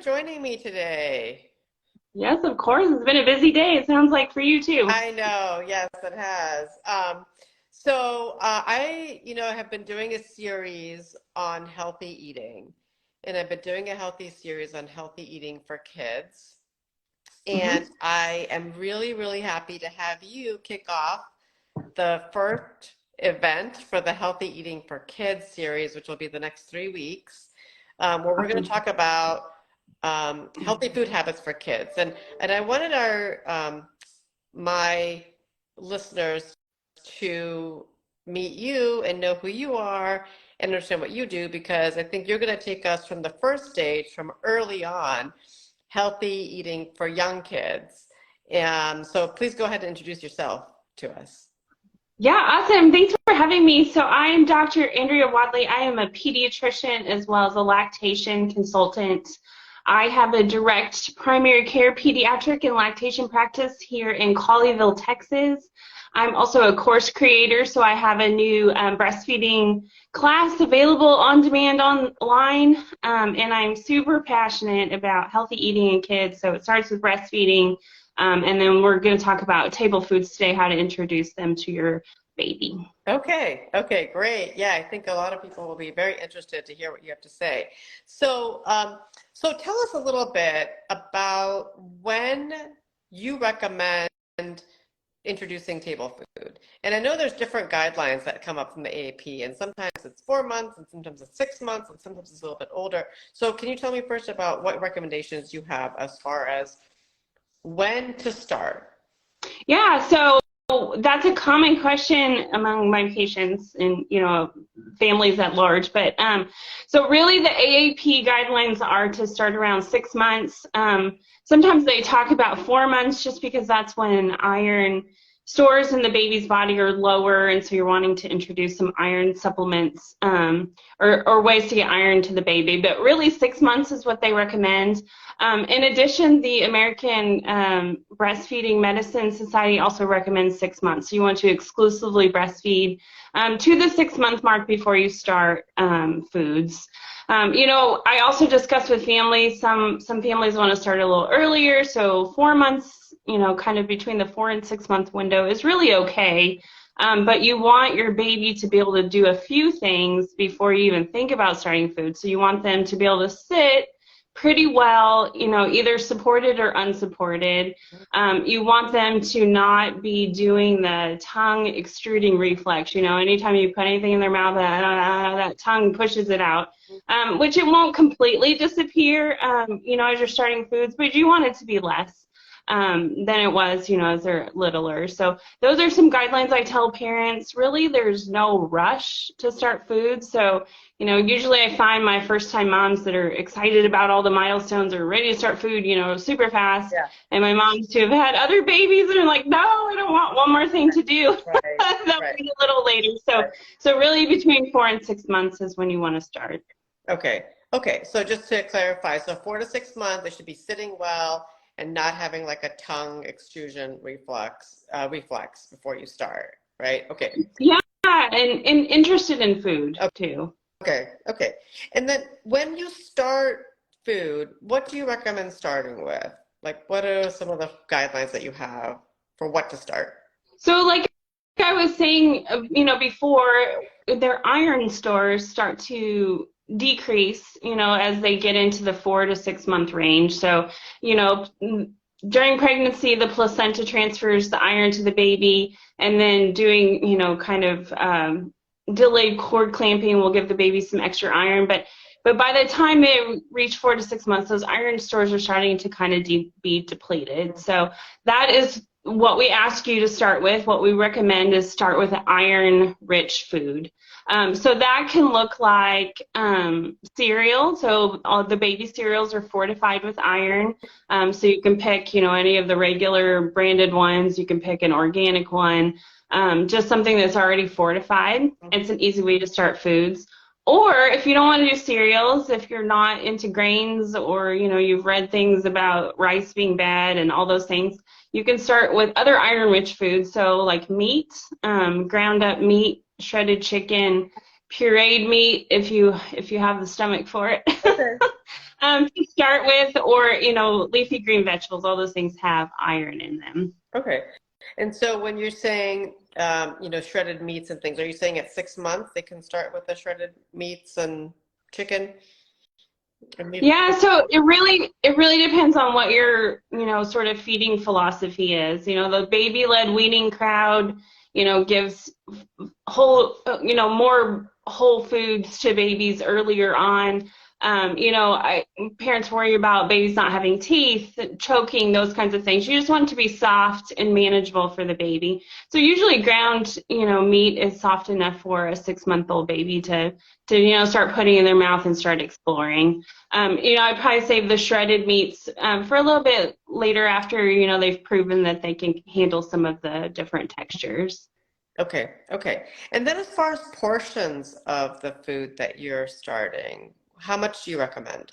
joining me today. Yes, of course. It's been a busy day. It sounds like for you too. I know, yes, it has. I have been doing a series on healthy eating, and I've been doing a healthy series on healthy eating for kids. hmm And I am really, really happy to have you kick off the first event for the Healthy Eating for Kids series, which will be the next 3 weeks, where we're going to Awesome. talk about healthy food habits for kids. And I wanted my listeners to meet you and know who you are and understand what you do, because I think you're going to take us from the first stage, from early on, healthy eating for young kids. And so please go ahead and introduce yourself to us. Yeah, awesome. Thanks for having me. So I am Dr. Andrea Wadley. I am a pediatrician as well as a lactation consultant. I have a direct primary care pediatric and lactation practice here in Colleyville, Texas. I'm also a course creator, so I have a new breastfeeding class available on demand online, and I'm super passionate about healthy eating in kids. So it starts with breastfeeding, and then we're going to talk about table foods today, how to introduce them to your baby. Okay, great. Yeah, I think a lot of people will be very interested to hear what you have to say. So, so tell us a little bit about when you recommend introducing table food. And I know there's different guidelines that come up from the AAP, and sometimes it's 4 months, and sometimes it's 6 months, and sometimes it's a little bit older. So can you tell me first about what recommendations you have as far as when to start? Yeah, so that's a common question among my patients and families at large. But so really the AAP guidelines are to start around 6 months. Sometimes they talk about 4 months just because that's when iron stores in the baby's body are lower, and so you're wanting to introduce some iron supplements or ways to get iron to the baby. But really 6 months is what they recommend. In addition, the American Breastfeeding Medicine Society also recommends 6 months. So you want to exclusively breastfeed to the 6 month mark before you start foods. I also discuss with families, some families want to start a little earlier, so 4 months, kind of between the 4 and 6 month window is really okay. But you want your baby to be able to do a few things before you even think about starting food. So you want them to be able to sit pretty well, either supported or unsupported. You want them to not be doing the tongue extruding reflex. Anytime you put anything in their mouth, that tongue pushes it out, which it won't completely disappear, as you're starting foods, but you want it to be less than it was, as they're littler. So those are some guidelines I tell parents. Really, there's no rush to start food. So, usually I find my first-time moms that are excited about all the milestones are ready to start food, super fast. Yeah. And my moms who have had other babies and are like, no, I don't want one more thing to do. Right, That'll right. be a little later. So really between 4 and 6 months is when you want to start. Okay. So just to clarify, so 4 to 6 months, they should be sitting well and not having like a tongue extrusion reflex before you start, right? Okay. Yeah, and interested in food too. Okay. And then when you start food, what do you recommend starting with? Like, what are some of the guidelines that you have for what to start? So like I was saying, before, their iron stores start to decrease, as they get into the 4 to 6 month range. So, during pregnancy, the placenta transfers the iron to the baby, and then doing, kind of delayed cord clamping will give the baby some extra iron. But by the time they reach 4 to 6 months, those iron stores are starting to kind of be depleted. So that is what we ask you to start with. What we recommend is start with an iron-rich food. So that can look like cereal. So all the baby cereals are fortified with iron. So you can pick, any of the regular branded ones. You can pick an organic one, just something that's already fortified. It's an easy way to start foods. Or if you don't want to do cereals, if you're not into grains, or you've read things about rice being bad and all those things, you can start with other iron-rich foods. So like meat, ground up meat, shredded chicken, pureed meat if you have the stomach for it. to start with, or, leafy green vegetables. All those things have iron in them. Okay. And so when you're saying, shredded meats and things, are you saying at 6 months they can start with the shredded meats and chicken? Yeah, so it really depends on what your, sort of feeding philosophy is. The baby-led weaning crowd, gives more whole foods to babies earlier on. Parents worry about babies not having teeth, choking, those kinds of things. You just want it to be soft and manageable for the baby. So usually ground, meat is soft enough for a 6-month-old baby to start putting in their mouth and start exploring. I'd probably save the shredded meats for a little bit later after, they've proven that they can handle some of the different textures. Okay. And then as far as portions of the food that you're starting, how much do you recommend?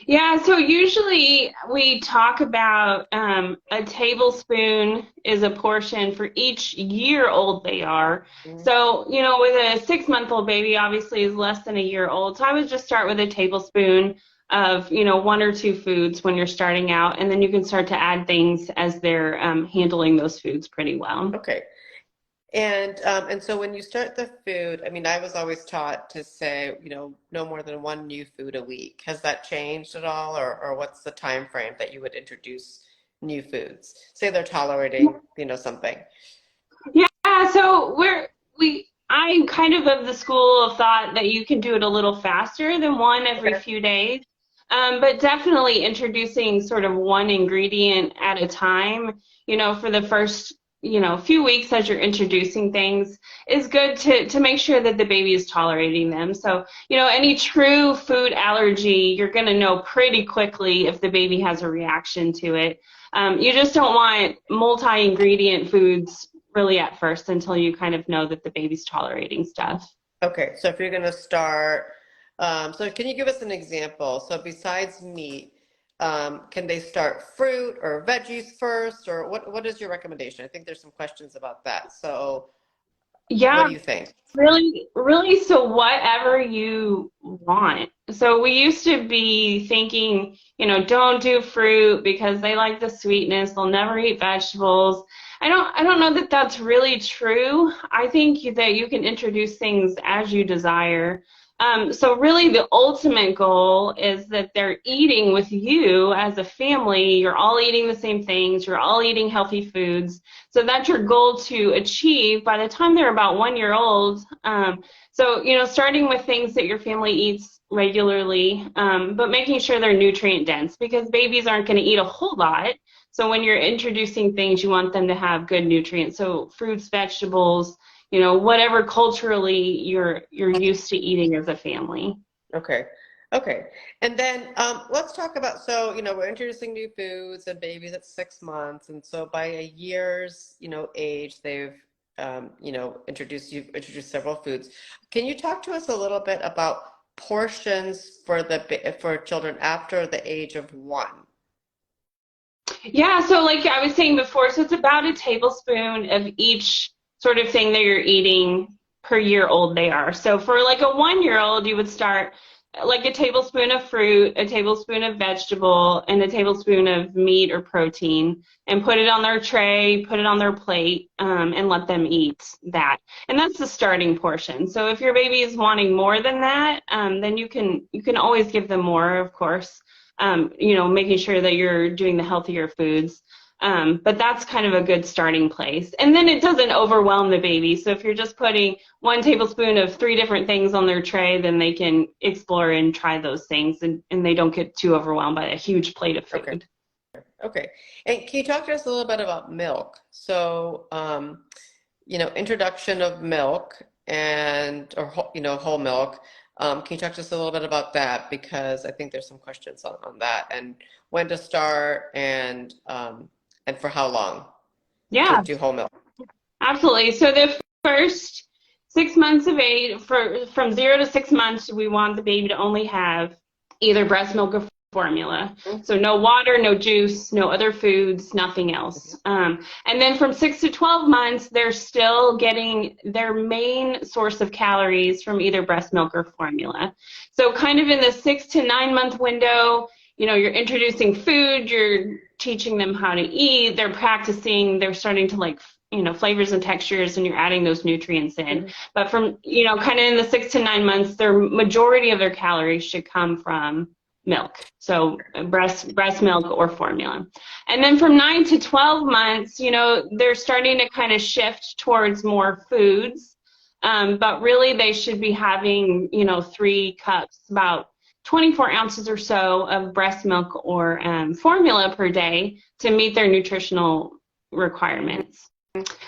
Yeah, so usually we talk about a tablespoon is a portion for each year old they are. So, with a 6-month-old baby, obviously is less than a year old. So I would just start with a tablespoon of, 1 or 2 foods when you're starting out, and then you can start to add things as they're handling those foods pretty well. Okay. And so when you start the food, I mean, I was always taught to say, no more than 1 new food a week. Has that changed at all, or what's the time frame that you would introduce new foods? Say they're tolerating, something. Yeah, so I'm kind of the school of thought that you can do it a little faster than 1 every few days. But definitely introducing sort of 1 ingredient at a time, for the first few weeks as you're introducing things is good to make sure that the baby is tolerating them. So, any true food allergy, you're going to know pretty quickly if the baby has a reaction to it. You just don't want multi-ingredient foods really at first until you kind of know that the baby's tolerating stuff. Okay, so if you're going to start, so can you give us an example? So besides meat, can they start fruit or veggies first, or what is your recommendation? I think there's some questions about that. So yeah, what do you think? Really, so whatever you want. So we used to be thinking, don't do fruit because they like the sweetness, they'll never eat vegetables. I don't know that that's really true. I think that you can introduce things as you desire. So really the ultimate goal is that they're eating with you as a family. You're all eating the same things. You're all eating healthy foods. So that's your goal to achieve by the time they're about 1 year old. So, starting with things that your family eats regularly, but making sure they're nutrient dense because babies aren't going to eat a whole lot. So when you're introducing things, you want them to have good nutrients. So fruits, vegetables, whatever culturally you're used to eating as a family. Okay. And then let's talk about, so, we're introducing new foods and babies at 6 months. And so by a year's, age, they've, you've introduced several foods. Can you talk to us a little bit about portions for children after the age of 1? Yeah, so like I was saying before, so it's about a tablespoon of each sort of thing that you're eating per year old they are. So for like a 1-year-old, you would start like a tablespoon of fruit, a tablespoon of vegetable, and a tablespoon of meat or protein, and put it on their tray, put it on their plate, and let them eat that. And that's the starting portion. So if your baby is wanting more than that, then you can always give them more, of course, making sure that you're doing the healthier foods. But that's kind of a good starting place. And then it doesn't overwhelm the baby. So if you're just putting 1 tablespoon of 3 different things on their tray, then they can explore and try those things and they don't get too overwhelmed by a huge plate of food. Okay. And can you talk to us a little bit about milk? So, introduction of milk or whole milk. Can you talk to us a little bit about that? Because I think there's some questions on that, and when to start and for how long? Yeah, to do whole milk. Absolutely. So the first 6 months of age, from 0 to 6 months, we want the baby to only have either breast milk or formula. So no water, no juice, no other foods, nothing else. And then from 6 to 12 months, they're still getting their main source of calories from either breast milk or formula. So kind of in the 6 to 9 month window, you know, you're introducing food, you're teaching them how to eat, they're practicing, they're starting to like, you know, flavors and textures, and you're adding those nutrients in. But from, you know, kind of in the 6 to 9 months, their majority of their calories should come from milk. So breast milk or formula. And then from 9 to 12 months, you know, they're starting to kind of shift towards more foods. But really they should be having, you know, 3 cups, about 24 ounces or so of breast milk or formula per day to meet their nutritional requirements.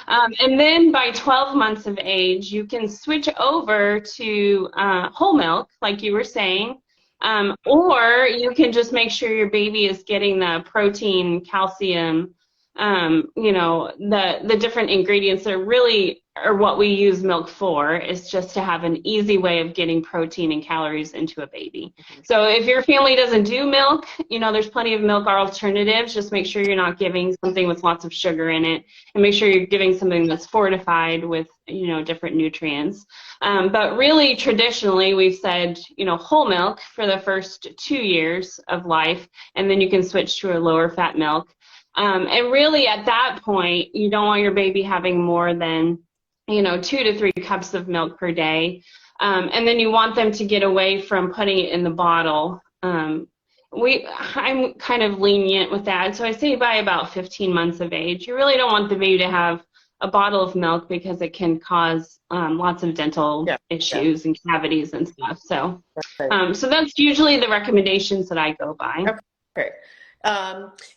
And then by 12 months of age, you can switch over to whole milk, like you were saying, or you can just make sure your baby is getting the protein, calcium, you know, the different ingredients that really are what we use milk for, is just to have an easy way of getting protein and calories into a baby. So if your family doesn't do milk, you know, there's plenty of milk alternatives. Just make sure you're not giving something with lots of sugar in it, and make sure you're giving something that's fortified with, you know, different nutrients. But really, traditionally, we've said, you know, whole milk for the first 2 years of life, and then you can switch to a lower fat milk. And really, at that point, you don't want your baby having more than, you know, 2 to 3 cups of milk per day. And then you want them to get away from putting it in the bottle. I'm kind of lenient with that. So I say by about 15 months of age. You really don't want the baby to have a bottle of milk, because it can cause lots of dental issues and cavities and stuff. So, so that's usually the recommendations that I go by. Okay.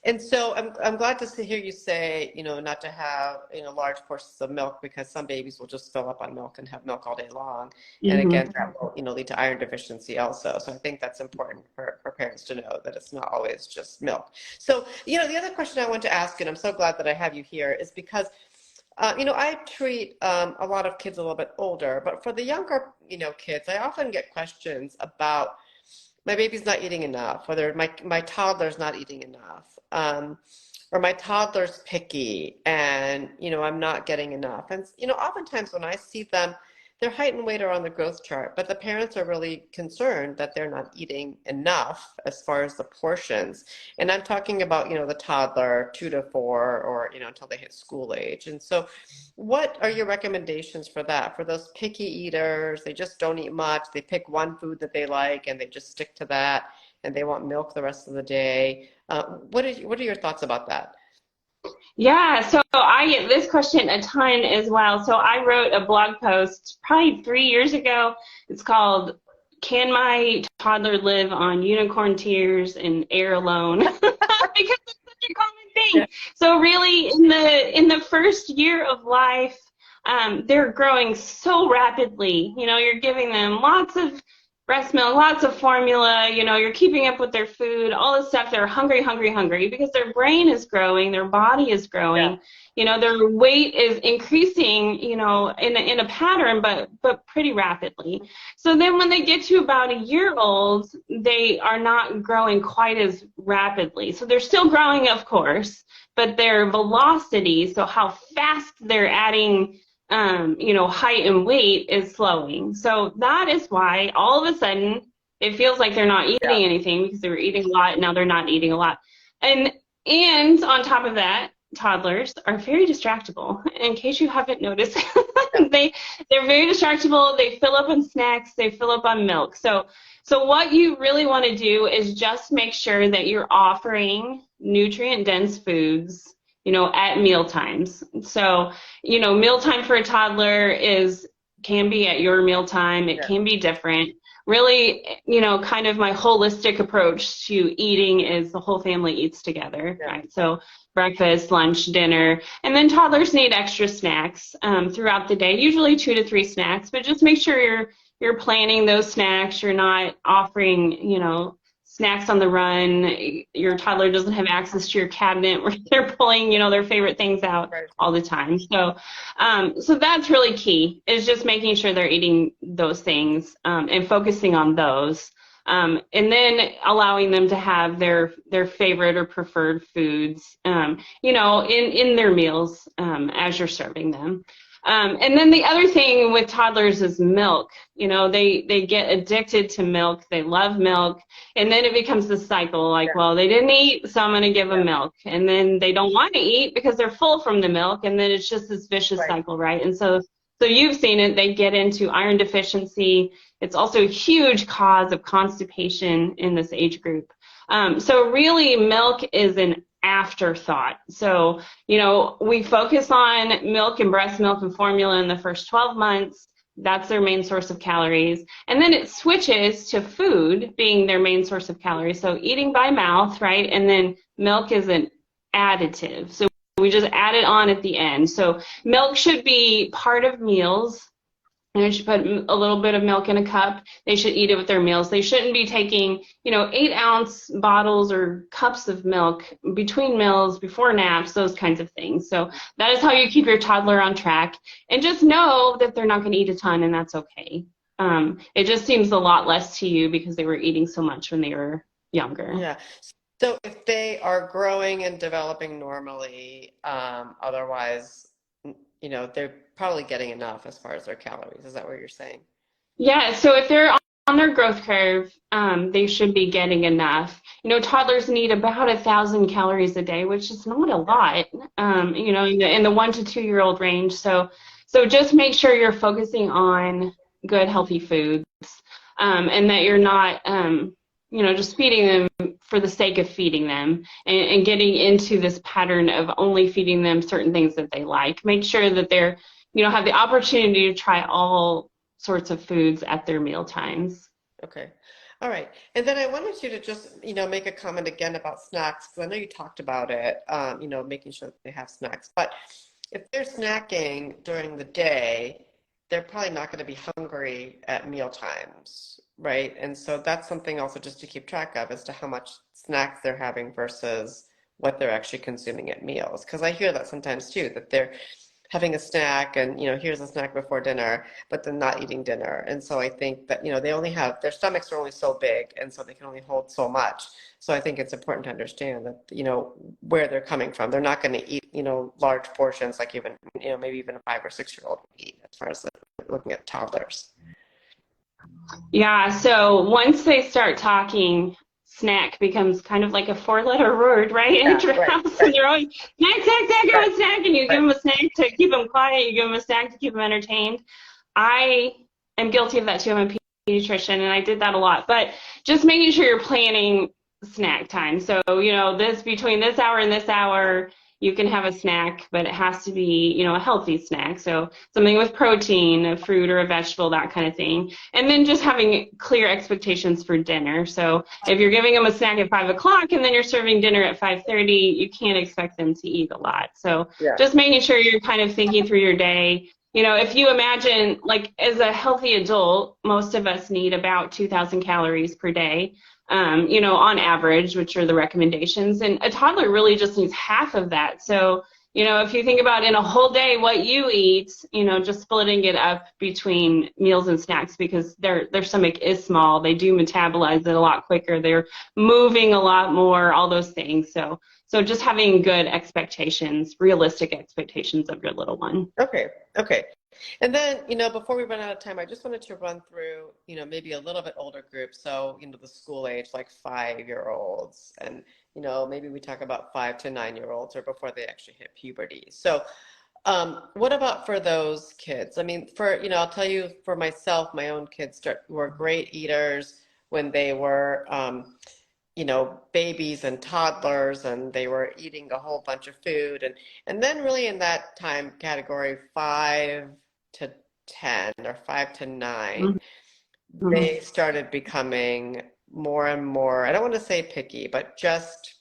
And so I'm glad to hear you say, you know, not to have, you know, large portions of milk, because some babies will just fill up on milk and have milk all day long. And again, that will, you know, lead to iron deficiency also. So I think that's important for parents to know, that it's not always just milk. So, you know, the other question I want to ask, and I'm so glad that I have you here, is because you know, I treat a lot of kids a little bit older, but for the younger, you know, kids, I often get questions about, my baby's not eating enough, whether my toddler's not eating enough, or my toddler's picky, and, you know, I'm not getting enough. And, you know, oftentimes when I see them, their height and weight are on the growth chart, but the parents are really concerned that they're not eating enough as far as the portions. And I'm talking about, you know, the toddler 2 to 4, or, you know, until they hit school age. And so what are your recommendations for that? For those picky eaters, they just don't eat much, they pick one food that they like and they just stick to that, and they want milk the rest of the day. What are your thoughts about that? Yeah, so I get this question a ton as well. So I wrote a blog post probably 3 years ago. It's called, "Can My Toddler Live on Unicorn Tears and Air Alone?" Because it's such a common thing. Yeah. So really, in the first year of life, they're growing so rapidly. You know, you're giving them lots of breast milk, lots of formula, you know, you're keeping up with their food, all this stuff. They're hungry, because their brain is growing, their body is growing, you know, their weight is increasing, you know, in a pattern, but pretty rapidly. So then when they get to about a year old, they are not growing quite as rapidly. So they're still growing, of course, but their velocity, so how fast they're adding you know, height and weight, is slowing. So that is why all of a sudden it feels like they're not eating anything, because they were eating a lot, and now they're not eating a lot. And on top of that, toddlers are very distractible. In case you haven't noticed, they're very distractible. They fill up on snacks, they fill up on milk. So what you really want to do is just make sure that you're offering nutrient-dense foods, you know, at meal times. So, you know, mealtime for a toddler can be at your mealtime. It can be different. Really, you know, kind of my holistic approach to eating is the whole family eats together, right? So breakfast, lunch, dinner, and then toddlers need extra snacks throughout the day, usually 2 to 3 snacks, but just make sure you're planning those snacks. You're not offering, you know, snacks on the run. Your toddler doesn't have access to your cabinet where they're pulling, you know, their favorite things out all the time. So, so that's really key, is just making sure they're eating those things and focusing on those. And then allowing them to have their favorite or preferred foods, you know, in their meals as you're serving them. And then the other thing with toddlers is milk. You know, they get addicted to milk. They love milk. And then it becomes this cycle like, well, they didn't eat, so I'm going to give them milk. And then they don't want to eat because they're full from the milk. And then it's just this vicious cycle, right? And so you've seen it. They get into iron deficiency. It's also a huge cause of constipation in this age group. So really, milk is an afterthought. So, you know, we focus on milk and breast milk and formula in the first 12 months. That's their main source of calories. And then it switches to food being their main source of calories. So eating by mouth, right? And then milk is an additive. So we just add it on at the end. So milk should be part of meals. And they should put a little bit of milk in a cup. They should eat it with their meals. They shouldn't be taking, you know, 8-ounce bottles or cups of milk between meals, before naps, those kinds of things. So that is how you keep your toddler on track. And just know that they're not going to eat a ton, and that's okay. It just seems a lot less to you because they were eating so much when they were younger. Yeah. So if they are growing and developing normally, otherwise, you know, they're probably getting enough as far as their calories. Is that what you're saying? Yeah, so if they're on their growth curve, they should be getting enough. You know, toddlers need about 1,000 calories a day, which is not a lot, you know, in the 1 to 2 year old range. So just make sure you're focusing on good, healthy foods, and that you're not, you know, just feeding them for the sake of feeding them, and getting into this pattern of only feeding them certain things that they like. Make sure that they're, you know, have the opportunity to try all sorts of foods at their meal times. Okay. All right. And then I wanted you to just, you know, make a comment again about snacks, because I know you talked about it, you know, making sure that they have snacks. But if they're snacking during the day, they're probably not going to be hungry at meal times, right? And so that's something also just to keep track of as to how much snacks they're having versus what they're actually consuming at meals. Because I hear that sometimes too, that they're having a snack and, you know, here's a snack before dinner, but then not eating dinner. And so I think that, you know, they only have, their stomachs are only so big, and so they can only hold so much. So I think it's important to understand that, you know, where they're coming from. They're not going to eat, you know, large portions like even, you know, maybe even a 5 or 6 year old would eat, as far as looking at toddlers. Yeah, so once they start talking, snack becomes kind of like a 4-letter word, right? Yeah, In your house, and they're always snack, give them a snack, and you give them a snack to keep them quiet, you give them a snack to keep them entertained. I am guilty of that too. I'm a pediatrician, and I did that a lot. But just making sure you're planning snack time. So, you know, between this hour and this hour, you can have a snack, but it has to be, you know, a healthy snack. So something with protein, a fruit or a vegetable, that kind of thing. And then just having clear expectations for dinner. So if you're giving them a snack at 5 o'clock and then you're serving dinner at 5:30, you can't expect them to eat a lot. So just making sure you're kind of thinking through your day. You know, if you imagine, like, as a healthy adult, most of us need about 2,000 calories per day. You know, on average, which are the recommendations. And a toddler really just needs half of that. So, you know, if you think about in a whole day what you eat, you know, just splitting it up between meals and snacks, because their stomach is small. They do metabolize it a lot quicker. They're moving a lot more, all those things. So just having good expectations, realistic expectations of your little one. Okay. And then, you know, before we run out of time, I just wanted to run through, you know, maybe a little bit older group. So, you know, the school age, like 5-year-olds, and, you know, maybe we talk about 5 to 9-year-olds, or before they actually hit puberty. So, what about for those kids? I mean, you know, I'll tell you, for myself, my own kids were great eaters when they were, you know, babies and toddlers, and they were eating a whole bunch of food. And then really in that time category, 5 to 10 or 5 to 9, they started becoming more and more, I don't want to say picky, but just,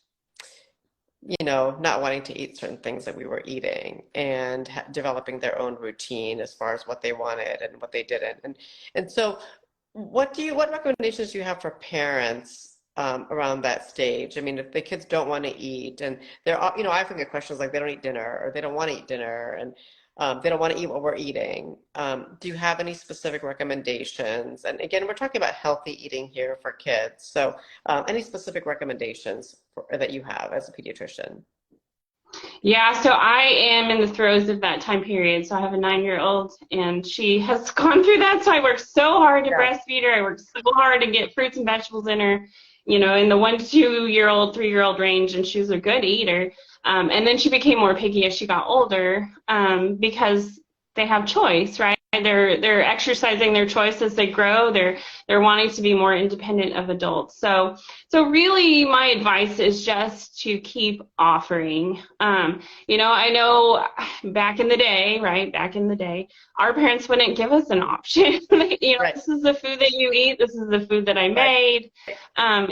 you know, not wanting to eat certain things that we were eating, and developing their own routine as far as what they wanted and what they didn't. And so what recommendations do you have for parents around that stage? I mean, if the kids don't want to eat, and they're, you know, I often get questions like they don't eat dinner, or they don't want to eat dinner, and they don't want to eat what we're eating. Do you have any specific recommendations? And again, we're talking about healthy eating here for kids. So any specific recommendations that you have as a pediatrician? Yeah, so I am in the throes of that time period. So I have a 9-year-old, and she has gone through that. So I work so hard to breastfeed her. I work so hard to get fruits and vegetables in her, you know, in the 1 to 2-year-old, 3-year-old range, and she was a good eater. And then she became more picky as she got older, because they have choice, right? They're exercising their choice as they grow. They're wanting to be more independent of adults. So really my advice is just to keep offering. You know, I know back in the day, right? Back in the day, our parents wouldn't give us an option. You know, this is the food that you eat. This is the food that I made.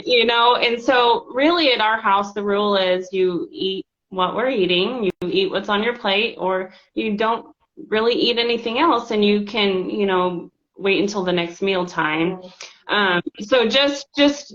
You know, and so really at our house, the rule is you eat what we're eating, you eat what's on your plate, or you don't really eat anything else, and you can, you know, wait until the next meal time. So just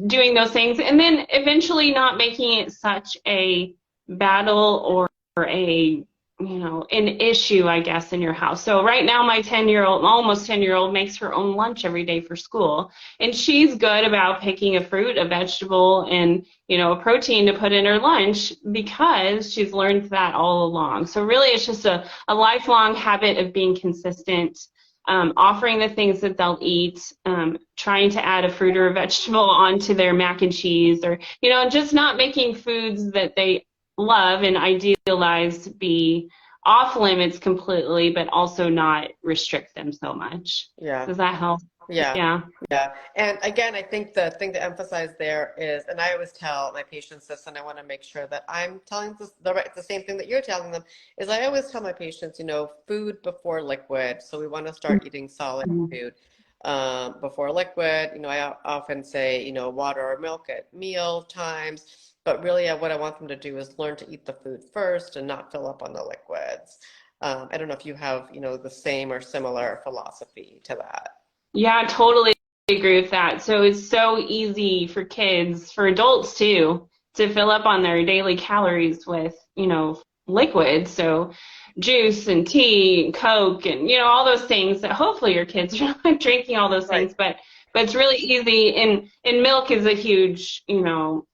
doing those things, and then eventually not making it such a battle or a, you know, an issue, I guess, in your house. So right now my 10-year-old, almost 10-year-old, makes her own lunch every day for school, and she's good about picking a fruit, a vegetable, and, you know, a protein to put in her lunch because she's learned that all along. So really it's just a lifelong habit of being consistent, offering the things that they'll eat, trying to add a fruit or a vegetable onto their mac and cheese, or, you know, just not making foods that they love and idealize be off limits completely, but also not restrict them so much. Yeah. Does that help? Yeah. And again, I think the thing to emphasize there is, and I always tell my patients this, and I want to make sure that I'm telling the same thing that you're telling them, is I always tell my patients, you know, food before liquid. So we want to start eating solid food before liquid. You know, I often say, you know, water or milk at meal times. But really, what I want them to do is learn to eat the food first and not fill up on the liquids. I don't know if you have, you know, the same or similar philosophy to that. Yeah, I totally agree with that. So it's so easy for kids, for adults too, to fill up on their daily calories with, you know, liquids. So juice and tea and Coke and, you know, all those things that hopefully your kids are not drinking all those things, but it's really easy. And milk is a huge, you know,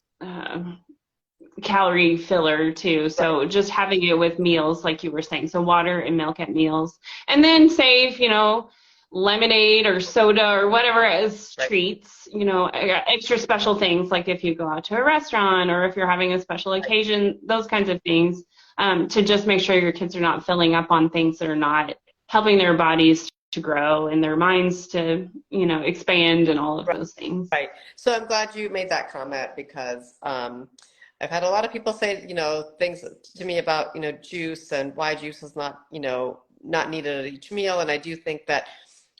calorie filler too. So just having it with meals, like you were saying, so water and milk at meals, and then save, you know, lemonade or soda or whatever as treats, you know, extra special things, like if you go out to a restaurant or if you're having a special occasion, those kinds of things, to just make sure your kids are not filling up on things that are not helping their bodies to grow and their minds to, you know, expand and all of those things. Right. So I'm glad you made that comment, because I've had a lot of people say, you know, things to me about, you know, juice and why juice is not, you know, not needed at each meal. And I do think that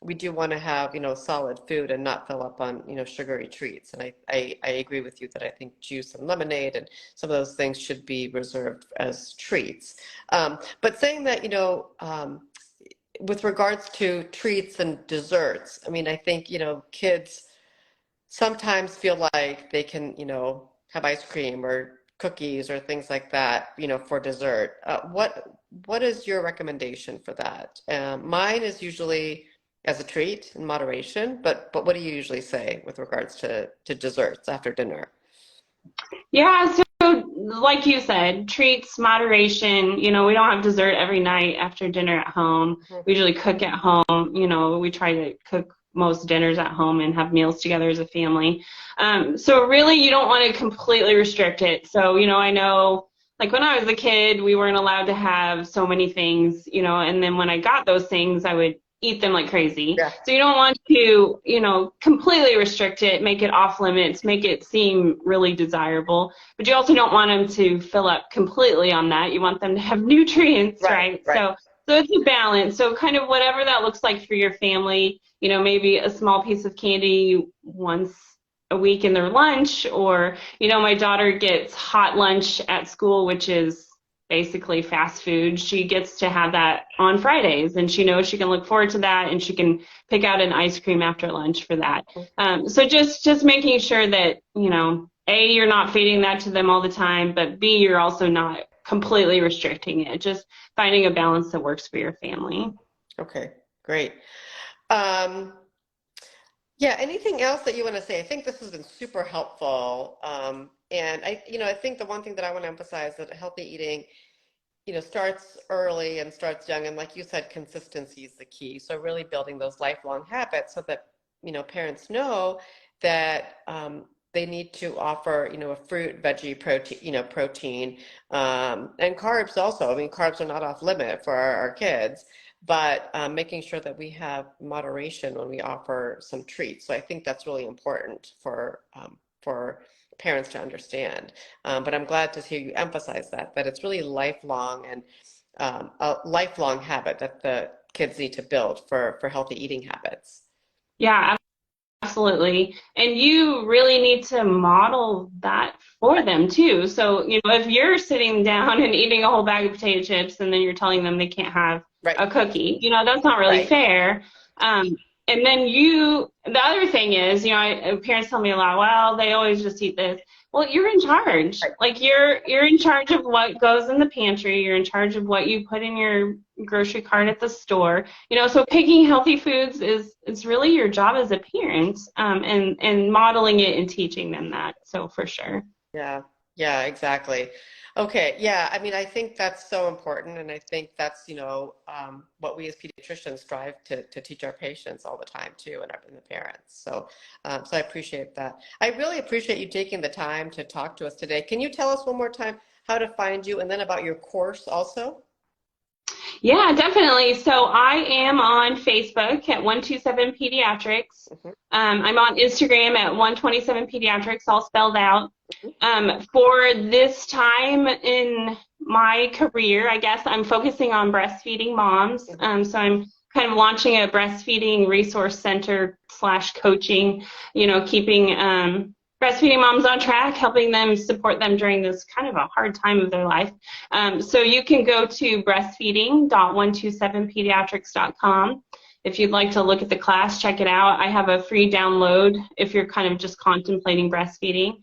we do want to have, you know, solid food and not fill up on, you know, sugary treats. And I agree with you that I think juice and lemonade and some of those things should be reserved as treats. But saying that, you know, with regards to treats and desserts, I mean, I think, you know, kids sometimes feel like they can, you know, have ice cream or cookies or things like that, you know, for dessert. What is your recommendation for that? Mine is usually as a treat in moderation, but what do you usually say with regards to desserts after dinner? Yeah, so like you said, treats, moderation, you know, we don't have dessert every night after dinner at home. We usually cook at home, you know, we try to cook most dinners at home and have meals together as a family. So really you don't want to completely restrict it. So, you know, I know, like when I was a kid, we weren't allowed to have so many things, you know, and then when I got those things, I would eat them like crazy. So you don't want to, you know, completely restrict it, make it off limits, make it seem really desirable, but you also don't want them to fill up completely on that. You want them to have nutrients, right? So it's a balance. So kind of whatever that looks like for your family, you know, maybe a small piece of candy once a week in their lunch, or, you know, my daughter gets hot lunch at school, which is basically fast food. She gets to have that on Fridays, and she knows she can look forward to that, and she can pick out an ice cream after lunch for that. So just making sure that, you know, A, you're not feeding that to them all the time, but B, you're also not completely restricting it, just finding a balance that works for your family. Okay, great. Yeah, anything else that you want to say? I think this has been super helpful. And I think the one thing that I want to emphasize that healthy eating, starts early and starts young. And like you said, consistency is the key. So really building those lifelong habits so that, parents know that they need to offer, a fruit, veggie, protein, and carbs also. I mean, carbs are not off limit for our kids, but making sure that we have moderation when we offer some treats. So I think that's really important for parents to understand. But I'm glad to hear you emphasize that it's really lifelong and a lifelong habit that the kids need to build for healthy eating habits. Yeah, absolutely. And you really need to model that for them too. So, if you're sitting down and eating a whole bag of potato chips and then you're telling them they can't have Right. a cookie, that's not really Right. fair. And then the other thing is, parents tell me a lot, well, they always just eat this. Well, you're in charge. Right. Like you're in charge of what goes in the pantry. You're in charge of what you put in your grocery cart at the store. So picking healthy foods is really your job as a parent, and modeling it and teaching them that. So for sure. Yeah, exactly. Okay, yeah, I mean, I think that's so important, and I think that's, what we as pediatricians strive to teach our patients all the time too, and the parents. So I appreciate that. I really appreciate you taking the time to talk to us today. Can you tell us one more time how to find you, and then about your course also? Yeah, definitely. So I am on Facebook at 127 Pediatrics. Mm-hmm. I'm on Instagram at 127 Pediatrics, all spelled out. Mm-hmm. For this time in my career, I guess I'm focusing on breastfeeding moms. So I'm kind of launching a breastfeeding resource center / coaching, keeping breastfeeding moms on track, helping them, support them during this kind of a hard time of their life. So you can go to breastfeeding.127pediatrics.com. If you'd like to look at the class, check it out. I have a free download if you're kind of just contemplating breastfeeding.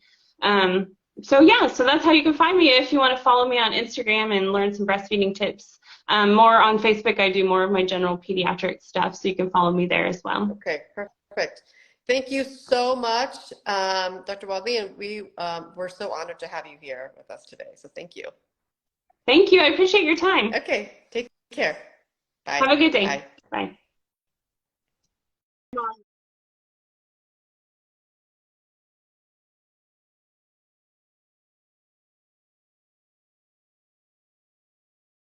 So that's how you can find me if you want to follow me on Instagram and learn some breastfeeding tips. More on Facebook, I do more of my general pediatric stuff, so you can follow me there as well. Okay, perfect. Thank you so much, Dr. Wadley, and we're so honored to have you here with us today. So thank you. Thank you. I appreciate your time. Okay, take care. Bye. Have a good day. Bye. Bye.